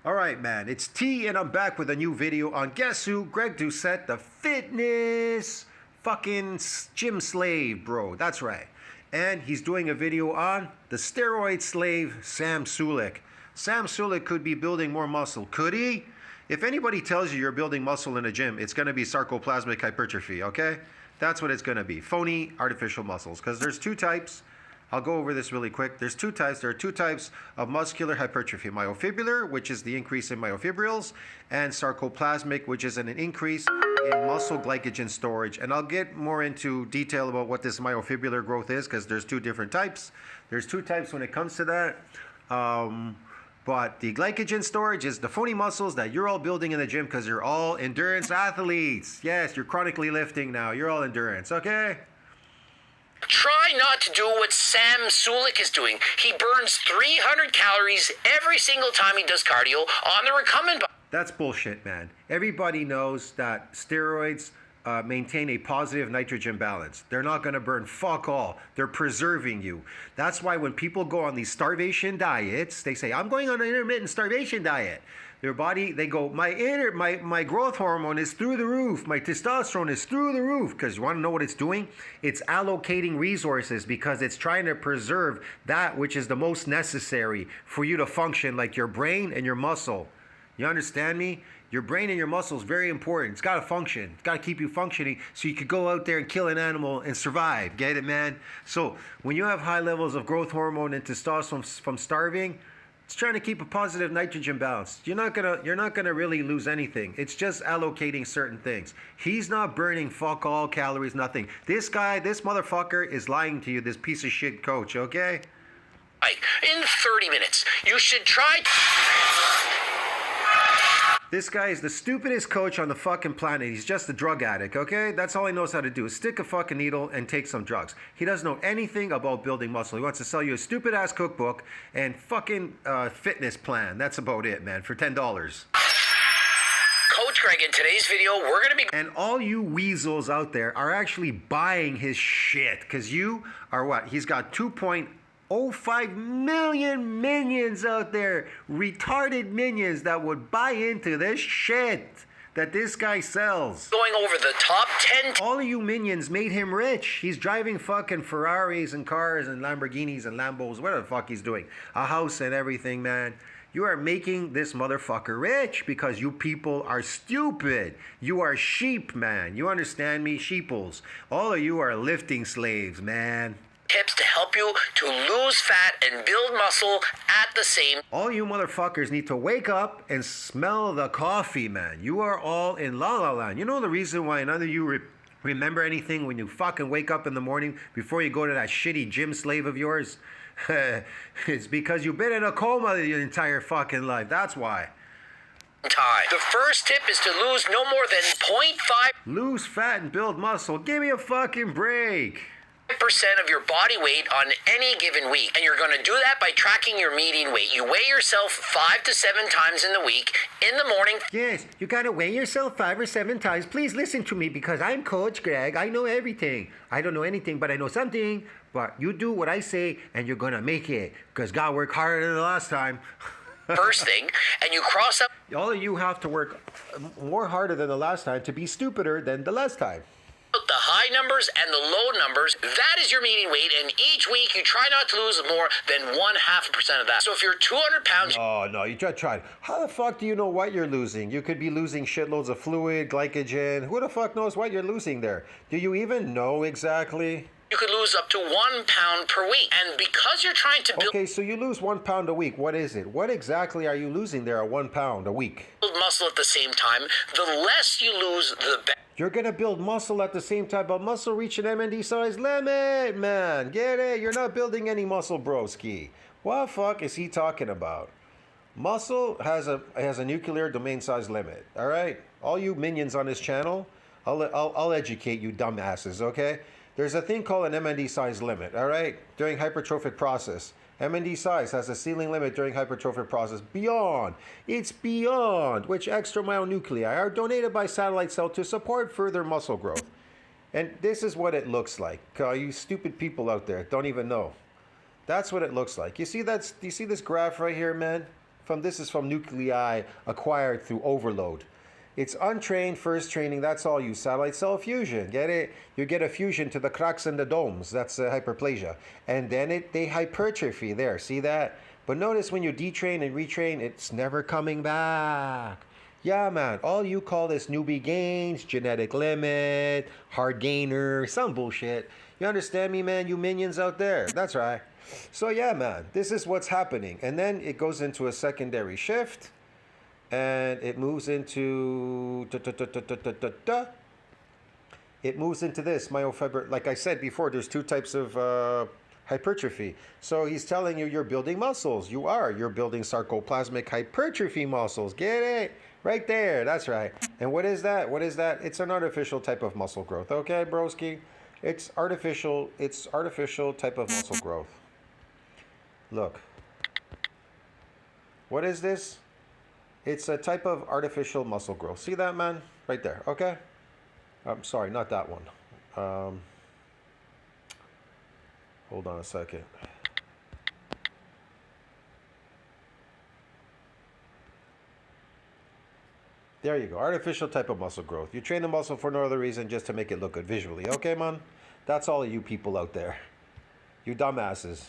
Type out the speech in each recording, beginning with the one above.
All right, man, it's T and I'm back with a new video on guess who? Greg Doucette, the fitness fucking gym slave, bro. That's right. And he's doing a video on the steroid slave, Sam Sulek. Sam Sulek could be building more muscle. Could he? If anybody tells you you're building muscle in a gym, it's going to be sarcoplasmic hypertrophy, okay? That's what it's going to be. Phony artificial muscles. Because there's two types. I'll go over this really quick. There's two types. There are two types of muscular hypertrophy. Myofibrillar, which is the increase in myofibrils, and sarcoplasmic, which is an increase in muscle glycogen storage. And I'll get more into detail about what this myofibrillar growth is because there's two different types. There's two types when it comes to that. But the glycogen storage is the phony muscles that you're all building in the gym because you're all endurance athletes. Yes, you're chronically lifting now. You're all endurance, okay? Try not to do what Sam Sulek is doing. He burns 300 calories every single time he does cardio on the recumbent bike. That's bullshit, man. Everybody knows that steroids maintain a positive nitrogen balance. They're not going to burn fuck all. They're preserving you. That's why when people go on these starvation diets, they say, I'm going on an intermittent starvation diet. Their body, they go, my growth hormone is through the roof. My testosterone is through the roof. Because you want to know what it's doing? It's allocating resources because it's trying to preserve that which is the most necessary for you to function, like your brain and your muscle. You understand me? Your brain and your muscle is very important. It's got to function. It's got to keep you functioning so you could go out there and kill an animal and survive. Get it, man? So when you have high levels of growth hormone and testosterone from starving, it's trying to keep a positive nitrogen balance. You're not gonna really lose anything. It's just allocating certain things. He's not burning fuck all calories, nothing. This guy, this motherfucker is lying to you, this piece of shit coach, okay? In 30 minutes, you should try. This guy is the stupidest coach on the fucking planet. He's just a drug addict, okay? That's all he knows how to do is stick a fucking needle and take some drugs. He doesn't know anything about building muscle. He wants to sell you a stupid ass cookbook and fucking fitness plan. That's about it, man, for $10. Coach Greg, in today's video, we're going to be... And all you weasels out there are actually buying his shit because you are what? He's got 2.05 million minions out there, retarded minions that would buy into this shit that this guy sells. Going over the top 10... All of you minions made him rich. He's driving fucking Ferraris and cars and Lamborghinis and Lambos, whatever the fuck he's doing. A house and everything, man. You are making this motherfucker rich because you people are stupid. You are sheep, man. You understand me? Sheeples. All of you are lifting slaves, man. Tips to help you to lose fat and build muscle at the same. All you motherfuckers need to wake up and smell the coffee, man. You are all in la la land. You know the reason why none of you remember anything when you fucking wake up in the morning before you go to that shitty gym slave of yours? It's because you've been in a coma your entire fucking life. That's why. The first tip is to lose no more than 0.5% Lose fat and build muscle. Give me a fucking break. of your body weight on any given week. And you're going to do that by tracking your median weight. You weigh yourself 5 to 7 times in the week, in the morning. Yes, you gotta weigh yourself 5 or 7 times. Please listen to me because I'm Coach Greg. I know everything. I don't know anything, but I know something. But you do what I say and you're gonna make it. Because God worked harder than the last time. First thing, and you cross up All of you have to work more harder than the last time to be stupider than the last time. the high numbers and the low numbers. That is your median weight, and each week you try not to lose more than 0.5% of that. So if you're 200 pounds... Oh, no, you just tried. How the fuck do you know what you're losing? You could be losing shitloads of fluid, glycogen. Who the fuck knows what you're losing there? Do you even know exactly? You could lose up to 1 pound per week. And because you're trying to build Okay, so you lose 1 pound a week. What is it? What exactly are you losing there at 1 pound a week? muscle at the same time, the less you lose, the better. You're gonna build muscle at the same time, but muscle reach an MND size limit, man. Get it? You're not building any muscle, broski. What the fuck is he talking about? Muscle has a nuclear domain size limit. All right, all you minions on this channel, I'll educate you dumbasses. Okay, there's a thing called an MND size limit. All right, during hypertrophic process. MND size has a ceiling limit during hypertrophic process it's beyond which extra myonuclei are donated by satellite cell to support further muscle growth. And this is what it looks like. You stupid people out there don't even know. That's what it looks like. You see this graph right here, man? This is from nuclei acquired through overload. It's untrained first training. That's all you satellite cell fusion. Get it? You get a fusion to the cracks and the domes. That's hyperplasia. And then they hypertrophy there. See that? But notice when you detrain and retrain, it's never coming back. Yeah, man. All you call this newbie gains, genetic limit, hard gainer, some bullshit. You understand me, man? You minions out there. That's right. So yeah, man. This is what's happening. And then it goes into a secondary shift. And it moves into it moves into this myofibrillar. Like I said before, there's two types of hypertrophy. So he's telling you you're building muscles. You're building sarcoplasmic hypertrophy muscles. Get it? Right there. That's right. And what is that? What is that? It's an artificial type of muscle growth. Okay, broski? It's artificial type of muscle growth. Look. What is this? It's a type of artificial muscle growth. See that, man? Right there, okay? I'm sorry, not that one. Hold on a second. There you go, artificial type of muscle growth. You train the muscle for no other reason just to make it look good visually. Okay, man? That's all of you people out there. You dumbasses.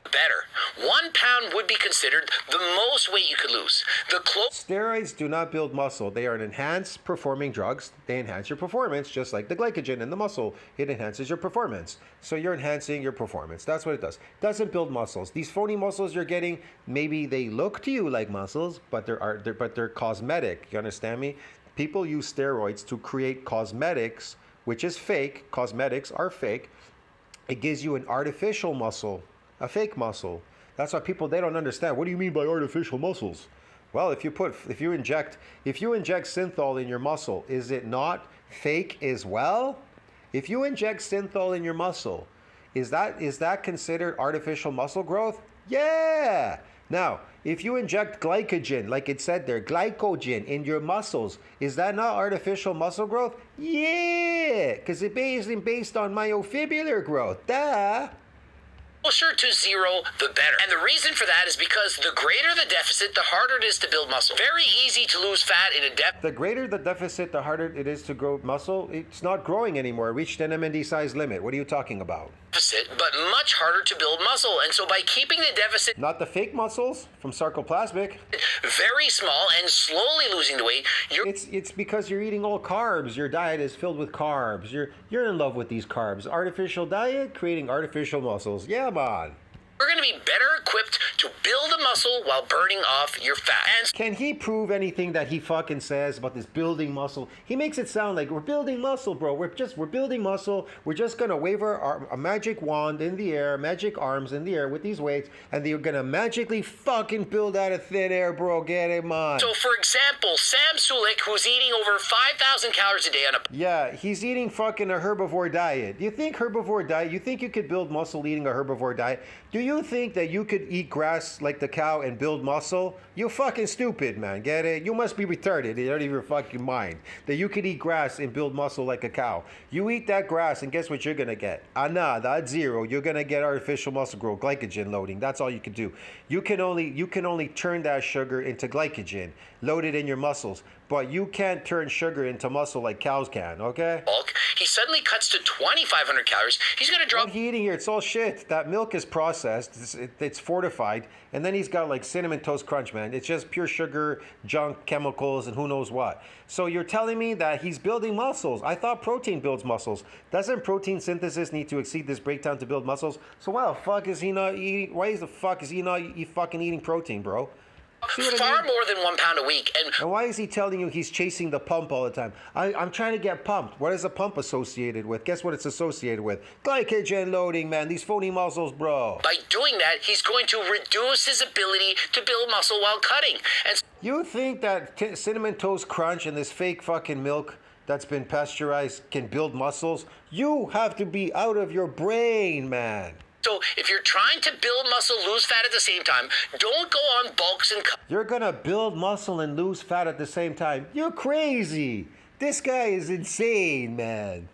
Better. 1 pound would be considered the most weight you could lose. Steroids do not build muscle. They are enhanced performing drugs. They enhance your performance, just like the glycogen in the muscle. It enhances your performance. So you're enhancing your performance. That's what it does. Doesn't build muscles. These phony muscles you're getting, maybe they look to you like muscles, but they're cosmetic. You understand me? People use steroids to create cosmetics, which is fake. Cosmetics are fake. It gives you an artificial muscle. A fake muscle. That's why people, they don't understand. What do you mean by artificial muscles? Well, if you inject synthol in your muscle, is it not fake as well? If you inject synthol in your muscle, is that considered artificial muscle growth? Yeah. Now, if you inject glycogen, like it said there, glycogen in your muscles, is that not artificial muscle growth? Yeah, because it's based on myofibrillar growth. Duh. Closer to zero, the better. And the reason for that is because the greater the deficit, the harder it is to build muscle. Very easy to lose fat in a deficit. The greater the deficit, the harder it is to grow muscle. It's not growing anymore. It reached an MND size limit. What are you talking about? But much harder to build muscle. And so by keeping the deficit, not the fake muscles from Sarcoplasmic, very small and slowly losing the weight, it's because you're eating all carbs. Your diet is filled with carbs. You're in love with these carbs. Artificial diet creating artificial muscles. Yeah, man. You're going to be better equipped to build a muscle while burning off your fat. And can he prove anything that he fucking says about this building muscle? He makes it sound like we're building muscle, bro. We're building muscle. We're just going to wave a magic wand in the air, magic arms in the air with these weights, and they're going to magically fucking build out of thin air, bro. Get it, man. So, for example, Sam Sulek, who's eating over 5,000 calories a day on a... Yeah, he's eating fucking a herbivore diet. You think herbivore diet, you think you could build muscle eating a herbivore diet? Do you think that you could eat grass like the cow and build muscle? You fucking stupid, man. Get it? You must be retarded out of your fucking mind. That you could eat grass and build muscle like a cow. You eat that grass and guess what you're going to get? That's zero. You're going to get artificial muscle growth, glycogen loading. That's all you can do. You can only turn that sugar into glycogen, load it in your muscles. But you can't turn sugar into muscle like cows can, okay? He suddenly cuts to 2,500 calories. He's going to drop... What he eating here? It's all shit. That milk is processed. It's fortified. And then he's got like Cinnamon Toast Crunch, man. It's just pure sugar, junk, chemicals, and who knows what. So you're telling me that he's building muscles. I thought protein builds muscles. Doesn't protein synthesis need to exceed this breakdown to build muscles? So why the fuck is he not eating... Why the fuck is he not fucking eating protein, bro? Far more than 1 pound a week. And why is he telling you he's chasing the pump all the time? I'm trying to get pumped. What is a pump associated with? Guess what it's associated with? Glycogen loading, man. These phony muscles, bro. By doing that, he's going to reduce his ability to build muscle while cutting. And you think that Cinnamon Toast Crunch and this fake fucking milk that's been pasteurized can build muscles? You have to be out of your brain, man. So if you're trying to build muscle, lose fat at the same time, don't go on bulks and... You're going to build muscle and lose fat at the same time. You're crazy. This guy is insane, man.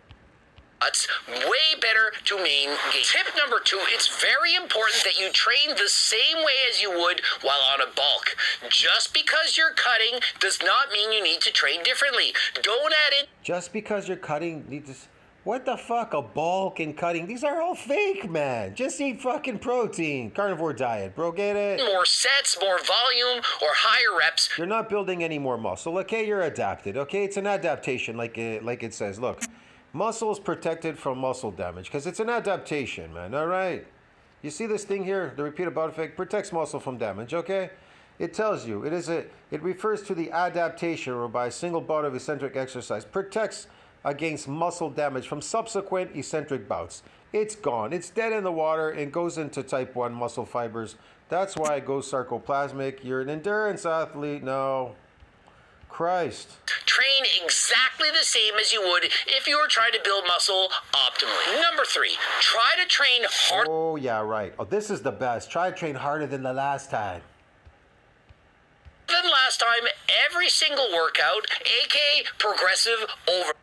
It's way better to gain. Tip number 2, it's very important that you train the same way as you would while on a bulk. Just because you're cutting does not mean you need to train differently. Don't add in Just because you're cutting, what the fuck? A bulk and cutting? These are all fake, man. Just eat fucking protein. Carnivore diet, bro. Get it? more sets, more volume, or higher reps. You're not building any more muscle. Okay, you're adapted. Okay, it's an adaptation, like it says. Look, muscle is protected from muscle damage because it's an adaptation, man. All right. You see this thing here, the repeated bout effect protects muscle from damage. Okay. It tells you it refers to the adaptation whereby a single bout of eccentric exercise protects against muscle damage from subsequent eccentric bouts. It's gone. It's dead in the water and goes into type 1 muscle fibers. That's why it goes sarcoplasmic. You're an endurance athlete. No. Christ. Train exactly the same as you would if you were trying to build muscle optimally. Number 3, try to train hard. Oh, yeah, right. Oh, this is the best. Try to train harder than the last time. Than last time, every single workout, aka progressive over.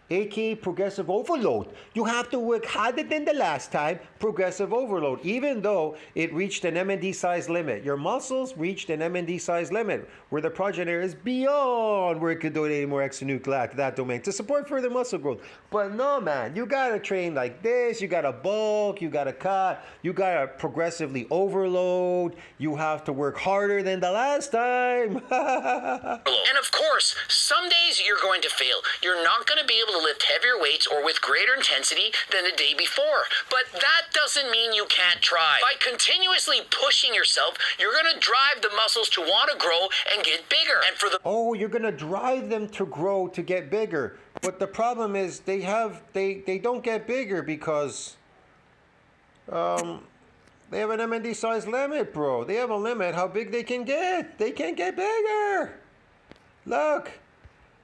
aka progressive overload. You have to work harder than the last time, progressive overload, even though it reached an MND size limit. Your muscles reached an MND size limit, where the progenitor is beyond where it could donate any more extranuclei to that domain to support further muscle growth. But no, man, you gotta train like this, you gotta bulk, you gotta cut, you gotta progressively overload, you have to work harder than the last time. And of course, some days you're going to fail. You're not going to be able to lift heavier weights or with greater intensity than the day before. But that doesn't mean you can't try. By continuously pushing yourself, you're going to drive the muscles to want to grow and get bigger. And for the Oh, you're gonna drive them to grow to get bigger. But the problem is they don't get bigger because they have an MND size limit, bro. They have a limit how big they can get. They can't get bigger. Look,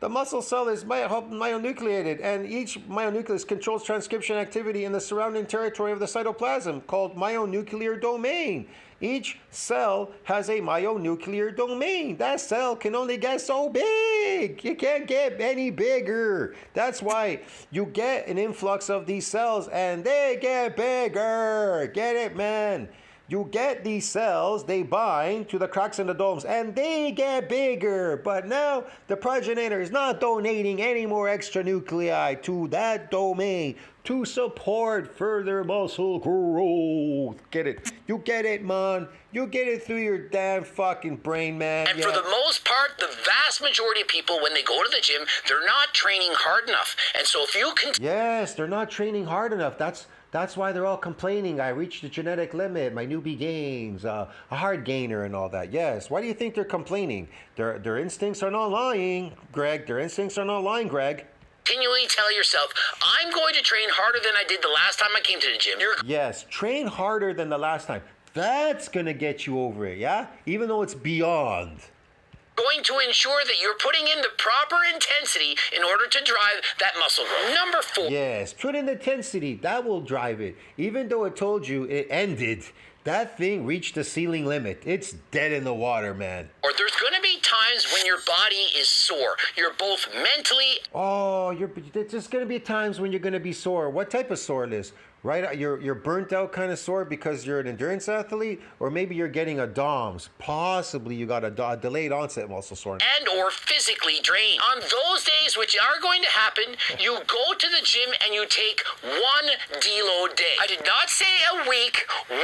the muscle cell is myonucleated, and each myonucleus controls transcription activity in the surrounding territory of the cytoplasm, called myonuclear domain. Each cell has a myonuclear domain. That cell can only get so big. It can't get any bigger. That's why you get an influx of these cells, and they get bigger. Get it, man? You get these cells, they bind to the cracks in the domes, and they get bigger. But now the progenitor is not donating any more extra nuclei to that domain to support further muscle growth. Get it? You get it, man. You get it through your damn fucking brain, man. And for the most part, the vast majority of people, when they go to the gym, they're not training hard enough. And so if you can... Yes, they're not training hard enough. That's why they're all complaining. I reached the genetic limit. My newbie gains, a hard gainer, and all that. Yes. Why do you think they're complaining? Their instincts are not lying, Greg. Their instincts are not lying, Greg. Continually tell yourself, I'm going to train harder than I did the last time I came to the gym. Yes, train harder than the last time. That's gonna get you over it, yeah? Even though it's beyond. Going to ensure that you're putting in the proper intensity in order to drive that muscle growth. Number 4. Yes, put in intensity. That will drive it. Even though it told you it ended, that thing reached the ceiling limit. It's dead in the water, man. Or there's going to be times when your body is sore. You're both mentally... Oh, there's just going to be times when you're going to be sore. What type of soreness? Right? You're burnt out kind of sore because you're an endurance athlete? Or maybe you're getting a DOMS. Possibly you got a delayed onset muscle soreness. And or physically drained. On those days, which are going to happen, you go to the gym and you take 1 deload day. I did not say a week, 1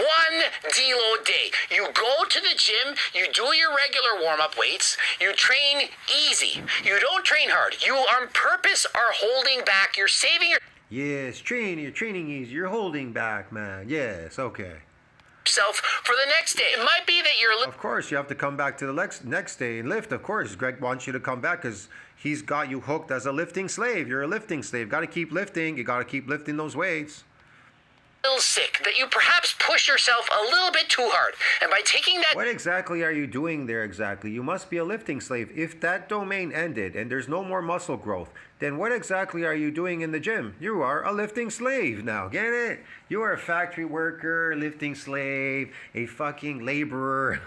deload day. You go to the gym, you do your regular warm-up weights, you train easy. You don't train hard. You on purpose are holding back. You're saving Yes, you're training easy. You're holding back, man. Yes, okay. yourself for the next day. It might be that you're... Of course, you have to come back to the next day and lift. Of course, Greg wants you to come back because he's got you hooked as a lifting slave. You're a lifting slave. Got to keep lifting. You got to keep lifting those weights. Little sick, that you perhaps push yourself a little bit too hard. And by taking that... What exactly are you doing there exactly? You must be a lifting slave. If that domain ended and there's no more muscle growth, then what exactly are you doing in the gym? You are a lifting slave now. Get it? You are a factory worker, lifting slave, a fucking laborer.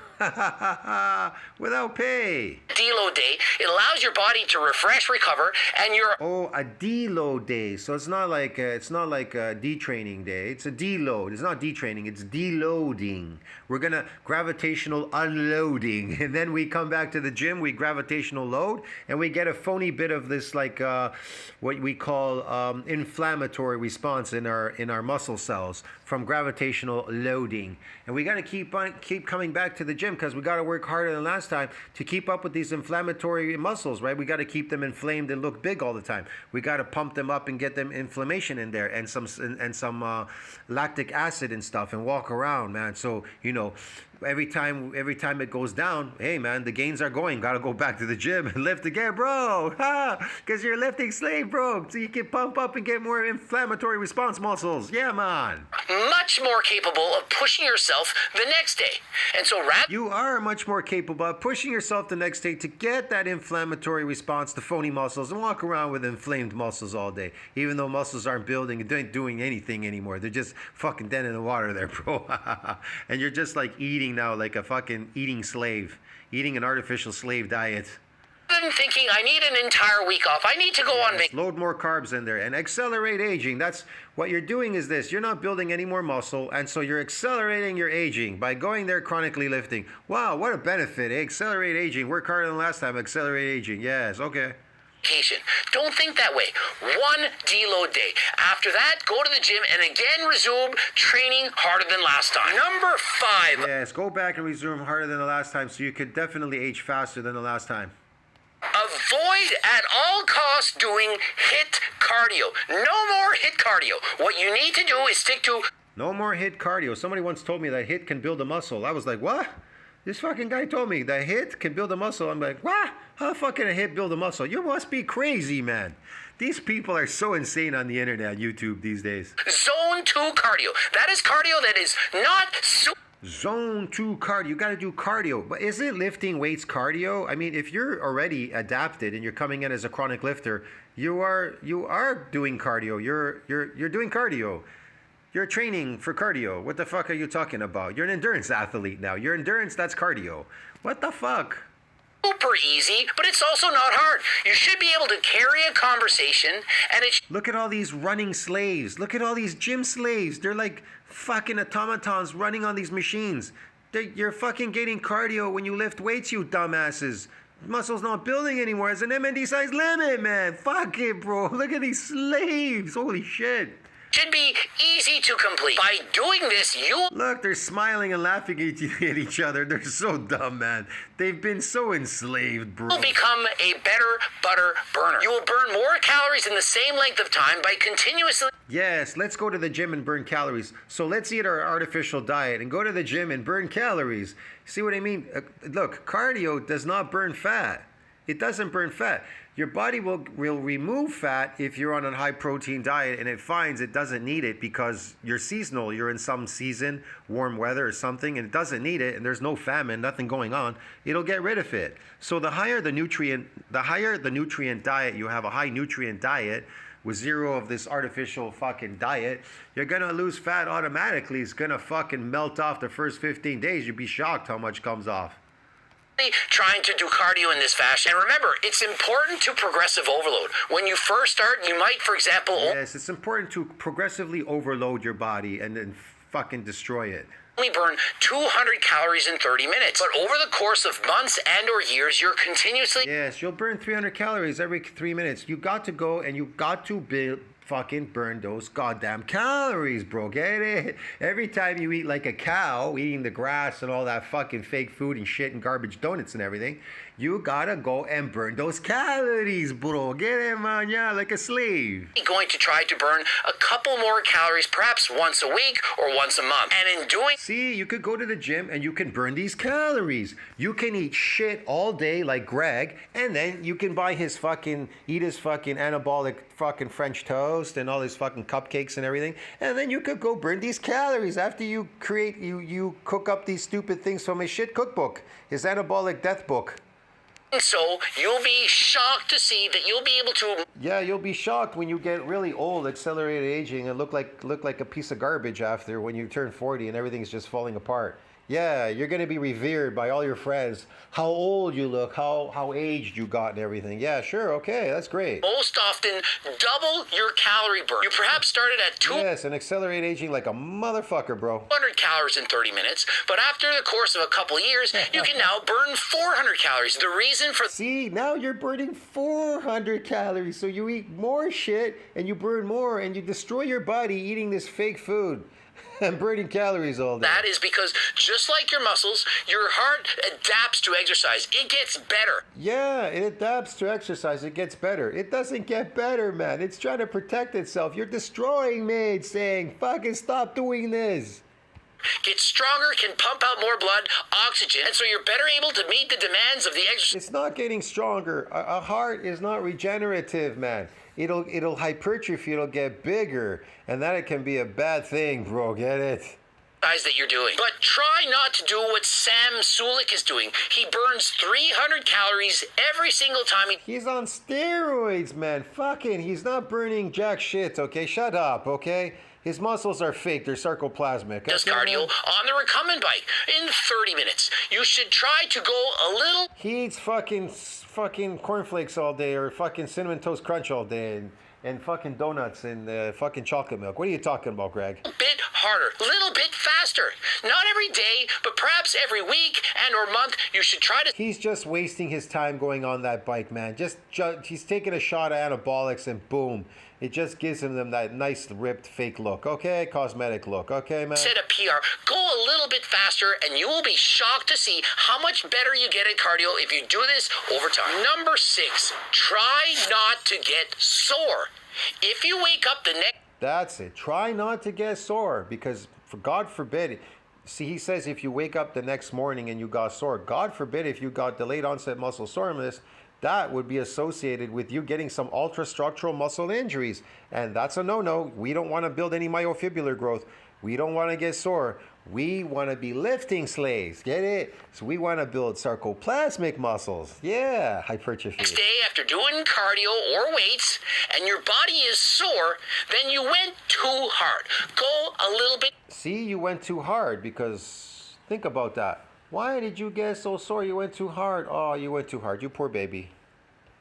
Without pay. Deload day. It allows your body to refresh, recover, and your Oh, a deload day. So it's not like a detraining day. It's a deload. It's not detraining. It's deloading. We're gonna gravitational unloading, and then we come back to the gym. We gravitational load, and we get a phony bit of this what we call inflammatory response in our muscle cells from gravitational loading. And we gotta keep coming back to the gym because we gotta work harder than last time to keep up with these inflammatory muscles, right? We gotta keep them inflamed and look big all the time. We gotta pump them up and get them inflammation in there and some lactic acid and stuff and walk around, man. So every time it goes down, hey man, the gains are going. Gotta go back to the gym and lift again, bro. Because you're a lifting slave, bro. So you can pump up and get more inflammatory response muscles. Yeah, man. much more capable of pushing yourself the next day. And so you are much more capable of pushing yourself the next day to get that inflammatory response to phony muscles and walk around with inflamed muscles all day, even though muscles aren't building and doing anything anymore. They're just fucking dead in the water there, bro. And you're just like eating now like a fucking eating slave, eating an artificial slave diet. Thinking I need an entire week off. I need to go on vacation. Load more carbs in there and accelerate aging. That's what you're doing is this. You're not building any more muscle, and so you're accelerating your aging by going there chronically lifting. Wow, what a benefit. Eh? Accelerate aging. Work harder than last time. Accelerate aging. Yes, okay. Don't think that way. One deload day. After that, go to the gym and again resume training harder than last time. Number 5. Yes, go back and resume harder than the last time so you could definitely age faster than the last time. Avoid at all costs doing HIIT cardio. No more HIIT cardio. What you need to do is stick to... No more HIIT cardio. Somebody once told me that HIIT can build a muscle. I was like, what? This fucking guy told me that HIIT can build a muscle. I'm like, what? How fucking a HIIT build a muscle? You must be crazy, man. These people are so insane on the internet, YouTube these days. Zone 2 cardio. That is cardio that is not... Zone 2 cardio. You got to do cardio. But is it lifting weights cardio? I mean, if you're already adapted and you're coming in as a chronic lifter, you are doing cardio. You're doing cardio. You're training for cardio. What the fuck are you talking about? You're an endurance athlete now. Your endurance, that's cardio. What the fuck? Super easy, but it's also not hard. You should be able to carry a conversation and it... Look at all these running slaves. Look at all these gym slaves. They're like fucking automatons running on these machines. You're fucking getting cardio when you lift weights, you dumbasses. Muscle's not building anymore. It's an MND size limit, man. Fuck it, bro. Look at these slaves. Holy shit. Should be easy to complete. By doing this, you... Look, they're smiling and laughing at each other. They're so dumb, man. They've been so enslaved, bro. You'll become a better butter burner. You will burn more calories in the same length of time by continuously... Yes, let's go to the gym and burn calories. So let's eat our artificial diet and go to the gym and burn calories. See what I mean? Look, cardio does not burn fat. It doesn't burn fat. Your body will remove fat if you're on a high protein diet and it finds it doesn't need it because you're seasonal. You're in some season, warm weather or something, and it doesn't need it and there's no famine, nothing going on. It'll get rid of it. So the higher the nutrient diet, you have a high nutrient diet with zero of this artificial fucking diet, you're gonna lose fat automatically. It's gonna fucking melt off the first 15 days. You'd be shocked how much comes off. Trying to do cardio in this fashion. And remember, it's important to progressive overload. When you first start, you might, for example... Yes, it's important to progressively overload your body and then fucking destroy it. Only burn 200 calories in 30 minutes. But over the course of months and or years, you're continuously... Yes, you'll burn 300 calories every 3 minutes. You got to go and you got to fucking burn those goddamn calories, bro. Get it? Every time you eat like a cow, eating the grass and all that fucking fake food and shit and garbage donuts and everything, you gotta go and burn those calories, bro. Get it, man? Yeah, like a slave. Going to try to burn a couple more calories, perhaps once a week or once a month. And in doing... See, you could go to the gym and you can burn these calories. You can eat shit all day like Greg, and then you can eat his fucking anabolic fucking French toast and all his fucking cupcakes and everything, and then you could go burn these calories after you cook up these stupid things from his shit cookbook, his anabolic death book. So you'll be shocked to see that you'll be able to... Yeah, you'll be shocked when you get really old, accelerated aging, and look like a piece of garbage after when you turn 40 and everything's just falling apart. Yeah, you're going to be revered by all your friends. How old you look, how aged you got and everything. Yeah, sure, okay, that's great. Most often, double your calorie burn. You perhaps started at Yes, and accelerate aging like a motherfucker, bro. 200 calories in 30 minutes, but after the course of a couple of years, you can now burn 400 calories. The reason for See, now you're burning 400 calories, so you eat more shit and you burn more and you destroy your body eating this fake food and burning calories all day. that is because just like your muscles, your heart adapts to exercise. It gets better. Yeah, it adapts to exercise. It gets better. It doesn't get better, man. It's trying to protect itself. You're destroying me. It's saying, fucking stop doing this. Gets stronger, can pump out more blood, oxygen, and so you're better able to meet the demands of the exercise. It's not getting stronger. A heart is not regenerative, man. It'll hypertrophy. It'll get bigger, and that it can be a bad thing, bro. Get it? That you're doing. But try not to do what Sam Sulek is doing. He burns 300 calories every single time he He's on steroids, man. Fucking, he's not burning jack shit, okay? Shut up, okay? His muscles are fake. They're sarcoplasmic. does Okay, cardio man? on the recumbent bike in 30 minutes. You should try to go a little He eats fucking cornflakes all day or fucking cinnamon toast crunch all day and fucking donuts and fucking chocolate milk. What are you talking about, Greg? bit harder, a little bit faster. Not every day, but perhaps every week and or month, you should try to He's just wasting his time going on that bike, man. He's taking a shot of anabolics and boom. It just gives him that nice ripped fake look, okay? Cosmetic look, okay, man? set a PR. Go a little bit faster and you will be shocked to see how much better you get at cardio if you do this over time. Number 6, try not to get sore. If you wake up the next That's it. Try not to get sore because, for God forbid, see, he says if you wake up the next morning and you got sore, God forbid if you got delayed onset muscle soreness, that would be associated with you getting some ultrastructural muscle injuries. And that's a no-no. We don't want to build any myofibrillar growth. We don't want to get sore. We want to be lifting slaves. Get it? So we want to build sarcoplasmic muscles. Yeah, hypertrophy. day after doing cardio or weights and your body is sore, then you went too hard. Go a little bit See, you went too hard because think about that. Why did you get so sore? You went too hard. Oh, you went too hard. You poor baby.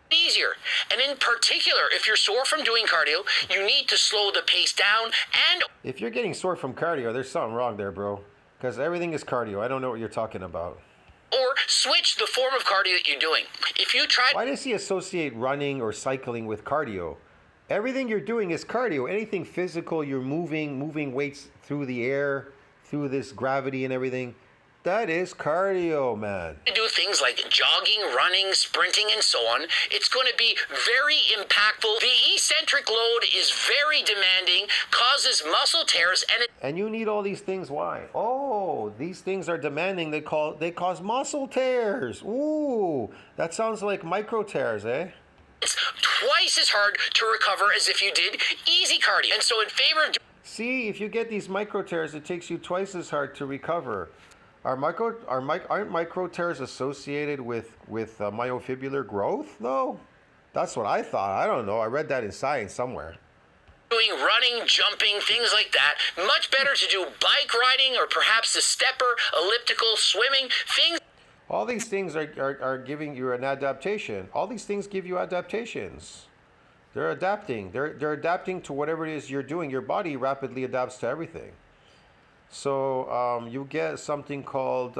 easier. And in particular, if you're sore from doing cardio, you need to slow the pace down and If you're getting sore from cardio, there's something wrong there, bro. Because everything is cardio. I don't know what you're talking about. or switch the form of cardio that you're doing. If you try Why does he associate running or cycling with cardio? Everything you're doing is cardio. Anything physical, you're moving weights through the air, through this gravity and everything. That is cardio, man. to do things like jogging, running, sprinting, and so on, it's going to be very impactful. The eccentric load is very demanding, causes muscle tears, and And you need all these things. Why? Oh, these things are demanding. They cause muscle tears. Ooh, that sounds like micro tears, eh? it's twice as hard to recover as if you did easy cardio. And so in favor of See, if you get these micro tears, it takes you twice as hard to recover. Aren't micro tears associated with myofibrillar growth? No, that's what I thought. I don't know. I read that in science somewhere. doing running, jumping, things like that, much better to do bike riding or perhaps the stepper, elliptical, swimming, things All these things are giving you an adaptation. All these things give you adaptations. They're adapting. They're adapting to whatever it is you're doing. Your body rapidly adapts to everything. So you get something called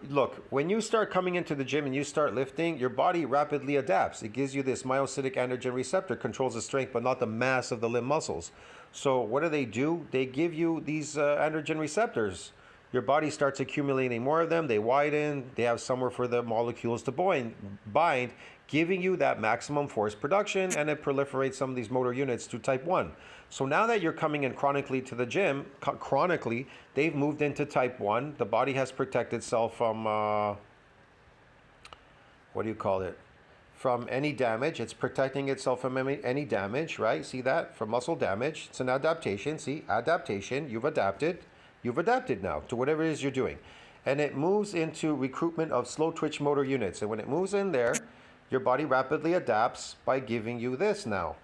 look, when you start coming into the gym and you start lifting, your body rapidly adapts. It gives you this myocytic androgen receptor, controls the strength but not the mass of the limb muscles. So what do? They give you these androgen receptors. Your body starts accumulating more of them. They widen. They have somewhere for the molecules to bind, giving you that maximum force production, and it proliferates some of these motor units to type 1. So now that you're coming in chronically to the gym, they've moved into type 1. The body has protected itself from, from any damage. It's protecting itself from any damage, right? See that? From muscle damage. It's an adaptation. See? Adaptation. You've adapted. You've adapted now to whatever it is you're doing. And it moves into recruitment of slow twitch motor units. And when it moves in there, your body rapidly adapts by giving you this now.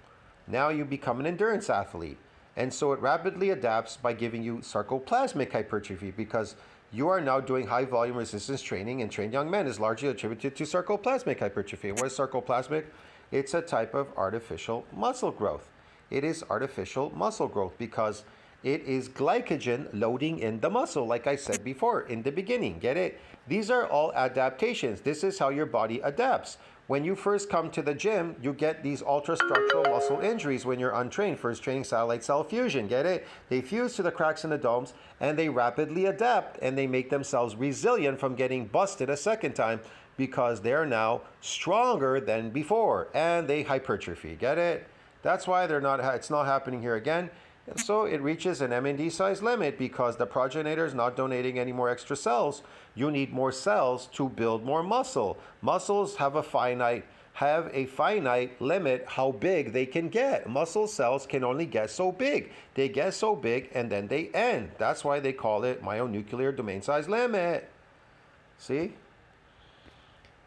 Now you become an endurance athlete. And so it rapidly adapts by giving you sarcoplasmic hypertrophy because you are now doing high volume resistance training, and trained young men is largely attributed to sarcoplasmic hypertrophy. And what is sarcoplasmic? It's a type of artificial muscle growth. It is artificial muscle growth because it is glycogen loading in the muscle, like I said before in the beginning. Get it? These are all adaptations. This is how your body adapts. When you first come to the gym, you get these ultrastructural muscle injuries when you're untrained. First training satellite cell fusion, get it? They fuse to the cracks in the domes and they rapidly adapt and they make themselves resilient from getting busted a second time because they're now stronger than before and they hypertrophy, get it? That's why it's not happening here again. And so it reaches an MND size limit because the progenitor is not donating any more extra cells. You need more cells to build more muscle. Muscles have a finite limit how big they can get. Muscle cells can only get so big. They get so big and then they end. That's why they call it myonuclear domain size limit. See?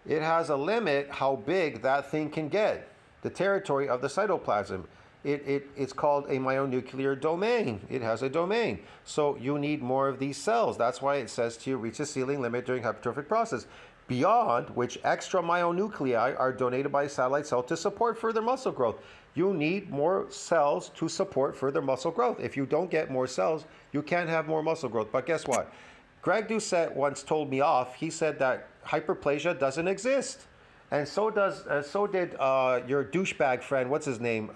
It has a limit how big that thing can get. The territory of the cytoplasm. It's called a myonuclear domain. It has a domain. So you need more of these cells. That's why it says to you reach the ceiling limit during hypertrophic process, beyond which extra myonuclei are donated by a satellite cell to support further muscle growth. You need more cells to support further muscle growth. If you don't get more cells, you can't have more muscle growth. But guess what? Greg Doucette once told me off. He said that hyperplasia doesn't exist. And so did your douchebag friend, what's his name?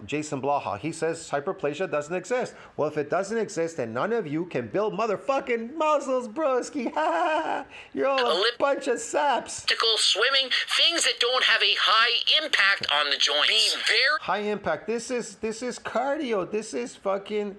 Jason Blaha. He says hyperplasia doesn't exist. Well, if it doesn't exist, then none of you can build motherfucking muscles, broski. You're all a bunch of saps. Swimming, things that don't have a high impact on the joints. Be very high impact. This is cardio. This is fucking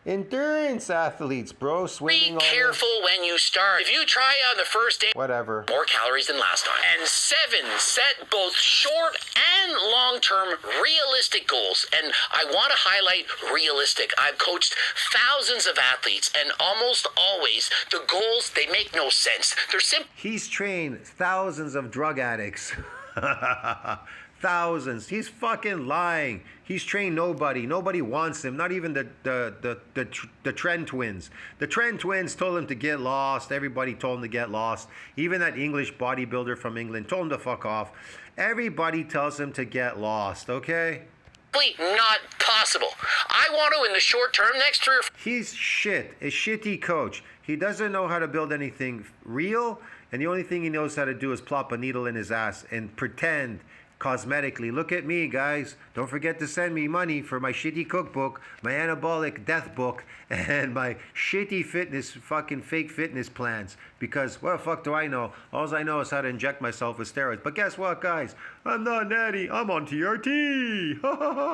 endurance athletes, bro. Swimming. Be careful when you start. If you try on the first day, whatever, more calories than last time. And 7, set both short and long-term realistic goals. And I want to highlight realistic. I've coached thousands of athletes, and almost always the goals, they make no sense. They're simple. He's trained thousands of drug addicts. Thousands. He's fucking lying. He's trained nobody. Nobody wants him. Not even the Trend twins. The Trend twins told him to get lost. Everybody told him to get lost. Even that English bodybuilder from England told him to fuck off. Everybody tells him to get lost, okay? Not possible. I want to, in the short term, next 3 or 4. He's shit. A shitty coach. He doesn't know how to build anything real, and the only thing he knows how to do is plop a needle in his ass and pretend cosmetically. Look at me, guys. Don't forget to send me money for my shitty cookbook, my anabolic death book, and my shitty fucking fake fitness plans. Because what the fuck do I know? All I know is how to inject myself with steroids. But guess what, guys? I'm not natty. I'm on TRT.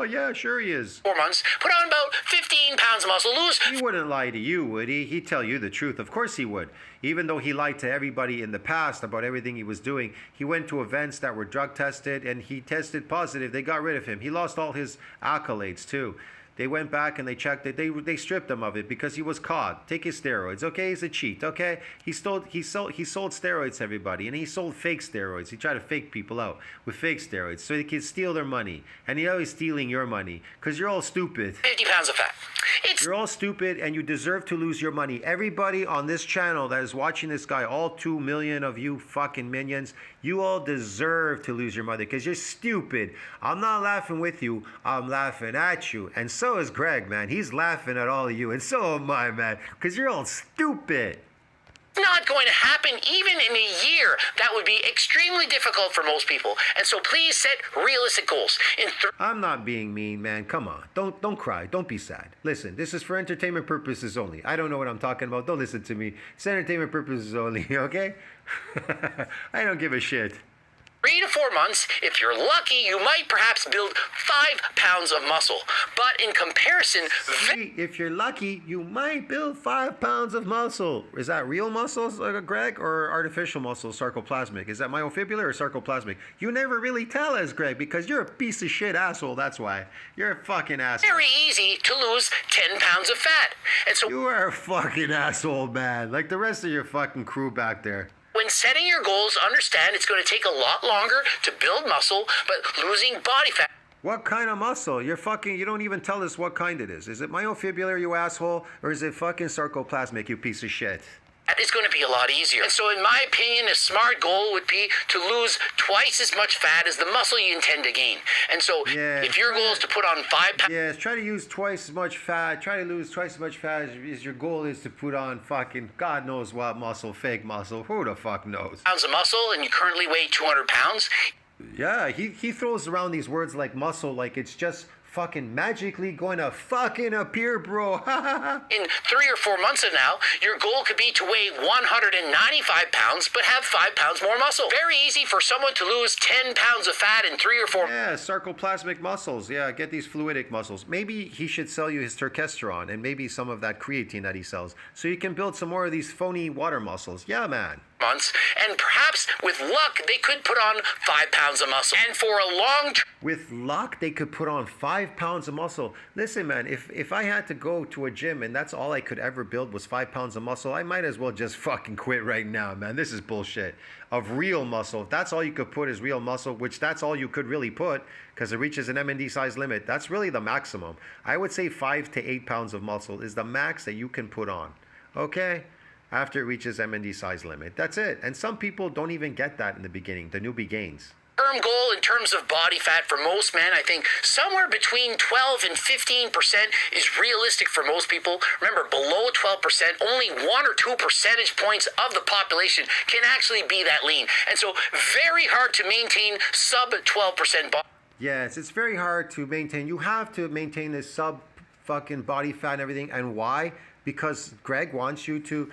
Yeah, sure he is. 4 months, put on about 15 pounds of muscle, lose. He wouldn't lie to you, would he? He'd tell you the truth. Of course he would. Even though he lied to everybody in the past about everything he was doing, he went to events that were drug tested and he tested positive. They got rid of him. He lost all his accolades too. They went back and they checked it. They stripped him of it because he was caught. Take his steroids, okay? He's a cheat, okay? He sold steroids to everybody, and he sold fake steroids. He tried to fake people out with fake steroids so he could steal their money. And he's always stealing your money because you're all stupid. 50 pounds of fat. You're all stupid, and you deserve to lose your money. Everybody on this channel that is watching this guy, all 2 million of you fucking minions, you all deserve to lose your money because you're stupid. I'm not laughing with you. I'm laughing at you. And so is Greg, man. He's laughing at all of you. And so am I, man, because you're all stupid. Not going to happen even in a year. That would be extremely difficult for most people. And so please set realistic goals. I'm not being mean, man. Come on. Don't cry. Don't be sad. Listen, this is for entertainment purposes only. I don't know what I'm talking about. Don't listen to me. It's entertainment purposes only, okay? I don't give a shit. 3 to 4 months, if you're lucky, you might perhaps build 5 pounds of muscle. But in comparison, if you're lucky, you might build 5 pounds of muscle. Is that real muscles, Greg, or artificial muscles, sarcoplasmic? Is that myofibrillar or sarcoplasmic? You never really tell us, Greg, because you're a piece of shit asshole. That's why. You're a fucking asshole. Very easy to lose 10 pounds of fat. And so you are a fucking asshole, man. Like the rest of your fucking crew back there. When setting your goals, understand it's going to take a lot longer to build muscle, but losing body fat. What kind of muscle? You don't even tell us what kind it is. Is it myofibrillar, you asshole? Or is it fucking sarcoplasmic, you piece of shit? That is going to be a lot easier. And so in my opinion, a smart goal would be to lose twice as much fat as the muscle you intend to gain. And so if your goal is to put on 5 pounds... Yes, try to use twice as much fat. Try to lose twice as much fat as your goal is to put on fucking God knows what muscle, fake muscle. Who the fuck knows? ...pounds of muscle and you currently weigh 200 pounds... Yeah, he throws around these words like muscle like it's just fucking magically going to fucking appear, bro. In 3 or 4 months of now, your goal could be to weigh 195 pounds, but have 5 pounds more muscle. Very easy for someone to lose 10 pounds of fat in 3 or 4... Yeah, sarcoplasmic muscles. Yeah, get these fluidic muscles. Maybe he should sell you his terkesterone and maybe some of that creatine that he sells so you can build some more of these phony water muscles. Yeah, man. ...months, and perhaps with luck they could put on 5 pounds of muscle. And for a long term... With luck, they could put on 5 pounds of muscle. Listen, man, if I had to go to a gym and that's all I could ever build was 5 pounds of muscle, I might as well just fucking quit right now, man. This is bullshit. Of real muscle, if that's all you could put is real muscle, which that's all you could really put because it reaches an MND size limit, that's really the maximum. I would say 5 to 8 pounds of muscle is the max that you can put on. Okay? After it reaches MND size limit. That's it. And some people don't even get that in the beginning, the newbie gains. Term goal in terms of body fat for most men, I think somewhere between 12 and 15% is realistic for most people. Remember, below 12%, only 1 or 2 percentage points of the population can actually be that lean. And so very hard to maintain sub 12% body. Yes, it's very hard to maintain. You have to maintain this sub fucking body fat and everything. And why? Because Greg wants you to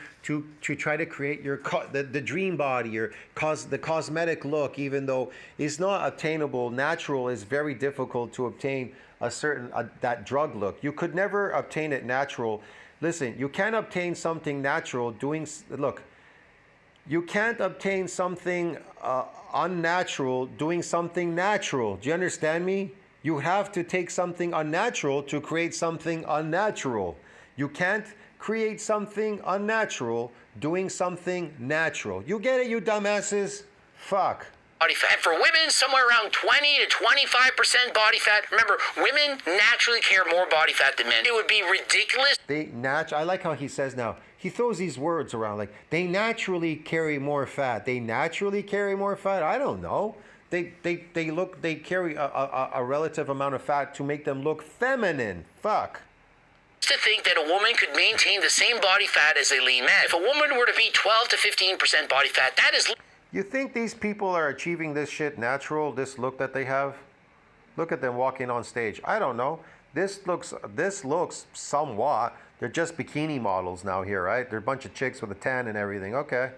try to create the dream body or the cosmetic look, even though it's not attainable. Natural is very difficult to obtain that drug look. You could never obtain it natural. Listen, you can't obtain something natural you can't obtain something unnatural doing something natural. Do you understand me? You have to take something unnatural to create something unnatural. You can't create something unnatural doing something natural. You get it, you dumbasses? Fuck. Body fat. And for women, somewhere around 20 to 25% body fat. Remember, women naturally carry more body fat than men. It would be ridiculous. I like how he says now. He throws these words around like, they naturally carry more fat. They naturally carry more fat? I don't know. They carry a relative amount of fat to make them look feminine. Fuck. To think that a woman could maintain the same body fat as a lean man. If a woman were to be 12 to 15% body fat, that is... You think these people are achieving this shit natural, this look that they have? Look at them walking on stage. I don't know. This looks somewhat. They're just bikini models now here, right? They're a bunch of chicks with a tan and everything. Okay.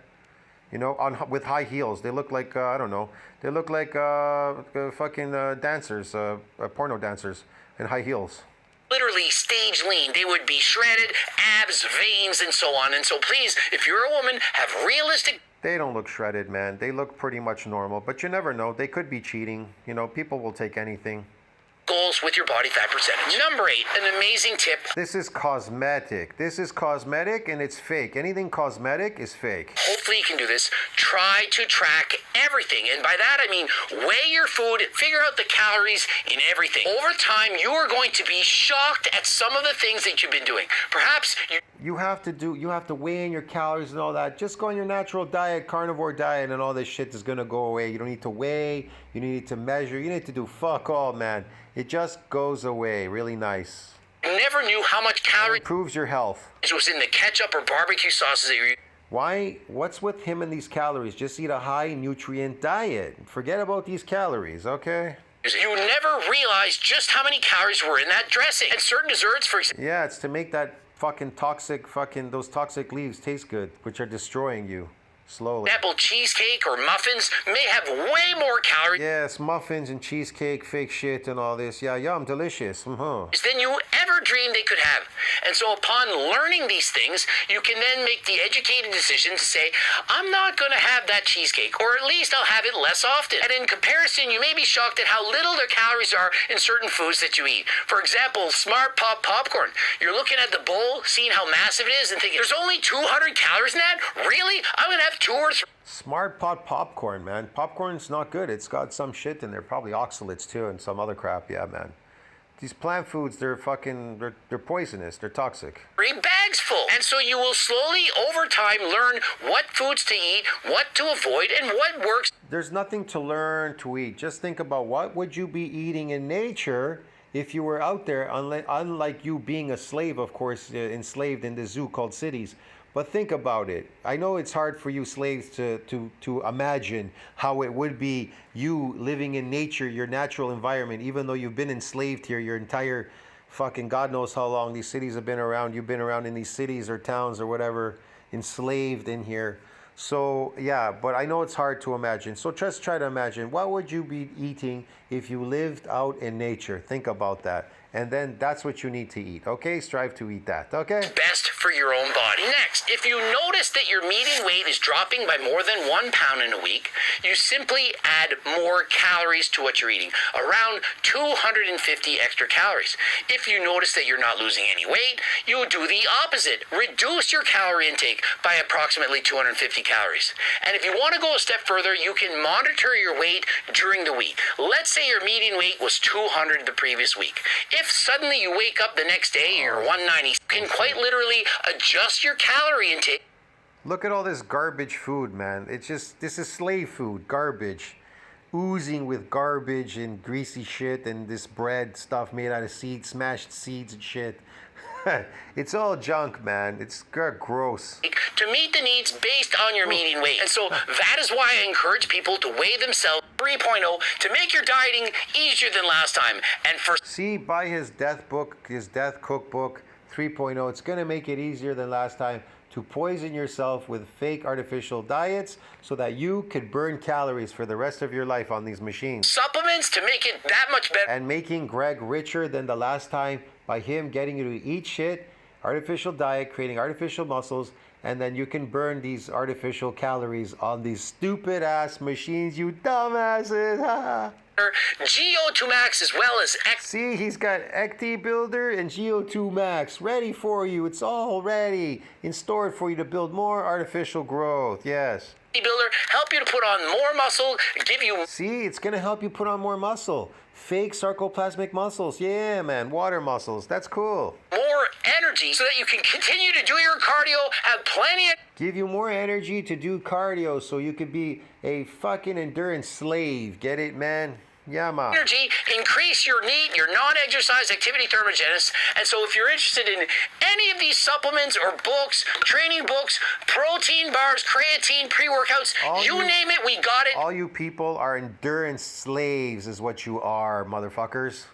You know, with high heels. They look like, I don't know. They look like fucking dancers, porno dancers in high heels. Literally stage lean. They would be shredded, abs, veins, and so on. And so please, if you're a woman, have realistic... They don't look shredded, man. They look pretty much normal. But you never know. They could be cheating. You know, people will take anything. Goals with your body fat percentage. Number 8, an amazing tip. This is cosmetic. This is cosmetic and it's fake. Anything cosmetic is fake. Hopefully you can do this. Try to track everything. And by that I mean weigh your food, figure out the calories in everything. Over time, you are going to be shocked at some of the things that you've been doing. Perhaps you have to weigh in your calories and all that. Just go on your natural diet, carnivore diet, and all this shit is gonna go away. You don't need to weigh, you need to measure, you need to do fuck all, man. It just goes away. Really nice. Never knew how much calories improves your health. Was in the ketchup or barbecue sauces that you're eating. Why? What's with him and these calories? Just eat a high nutrient diet. Forget about these calories, okay? You never realized just how many calories were in that dressing. And certain desserts, for example. Yeah, it's to make that those toxic leaves taste good, which are destroying you slowly. Apple cheesecake or muffins may have way more calories. Yes, muffins and cheesecake, fake shit and all this. Yeah, yum, delicious. Than you ever dreamed they could have. And so upon learning these things, you can then make the educated decision to say, I'm not going to have that cheesecake, or at least I'll have it less often. And in comparison, you may be shocked at how little their calories are in certain foods that you eat. For example, Smart Pop popcorn. You're looking at the bowl, seeing how massive it is, and thinking, there's only 200 calories in that? Really? I'm going to have have 2 or 3 Smart pot popcorn, man. Popcorn's not good. It's got some shit in there, probably oxalates too, and some other crap. Yeah, man. These plant foods, they're poisonous. They're toxic. bags full. And so you will slowly, over time, learn what foods to eat, what to avoid, and what works. There's nothing to learn to eat. Just think about what would you be eating in nature if you were out there, unlike you being a slave, of course, enslaved in the zoo called cities. But think about it. I know it's hard for you slaves to imagine how it would be you living in nature, your natural environment, even though you've been enslaved here your entire fucking God knows how long these cities have been around. You've been around in these cities or towns or whatever, enslaved in here. So yeah, but I know it's hard to imagine. So just try to imagine, what would you be eating if you lived out in nature? Think about that. And then that's what you need to eat, okay? Strive to eat that, okay? Best for your own body. Next, if you notice that your median weight is dropping by more than 1 pound in a week, you simply add more calories to what you're eating, around 250 extra calories. If you notice that you're not losing any weight, you do the opposite. Reduce your calorie intake by approximately 250 calories. And if you want to go a step further, you can monitor your weight during the week. Let's say your median weight was 200 the previous week. If suddenly you wake up the next day, you're 190, you can quite literally adjust your calorie intake. Look at all this garbage food, man. It's just, this is slave food, garbage. Oozing with garbage and greasy shit and this bread stuff made out of seeds, smashed seeds and shit. It's all junk, man. It's gross. To meet the needs based on your median weight. And so that is why I encourage people to weigh themselves 3.0 to make your dieting easier than last time. And for see, buy his death book, his death cookbook 3.0. It's going to make it easier than last time to poison yourself with fake artificial diets so that you could burn calories for the rest of your life on these machines. Supplements to make it that much better. And making Greg richer than the last time by him getting you to eat shit, artificial diet, creating artificial muscles, and then you can burn these artificial calories on these stupid ass machines, you dumbasses. GO2 Max as well as See, he's got Ecti Builder and GO2 Max ready for you. It's all ready in store for you to build more artificial growth. Yes. Builder, help you to put on more muscle, give you... See, it's going to help you put on more muscle. Fake sarcoplasmic muscles. Yeah, man. Water muscles. That's cool. More energy so that you can continue to do your cardio, have plenty of... Give you more energy to do cardio so you could be a fucking endurance slave. Get it, man? Yeah, man. Energy, increase your NEAT, your non-exercise activity thermogenesis. And so if you're interested in any of these supplements or books, training books, protein bars, creatine, pre-workouts, you name it, we got it. All you people are endurance slaves is what you are, motherfuckers.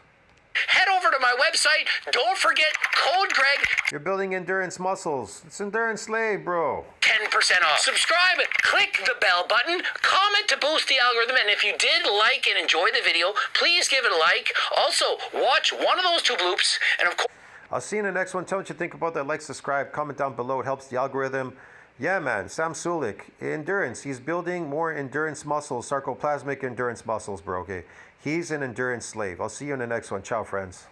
Head over to my website. Don't forget code Greg. You're building endurance muscles. It's endurance slave, bro. 10% off. Subscribe, click the bell button, comment to boost the algorithm, and if you did like and enjoy the video, please give it a like. Also, watch one of those 2 bloops, and of course... I'll see you in the next one. Tell me what you think about that. Like, subscribe, comment down below. It helps the algorithm. Yeah, man. Sam Sulek, endurance. He's building more endurance muscles, sarcoplasmic endurance muscles, bro. Okay. He's an endurance slave. I'll see you in the next one. Ciao, friends.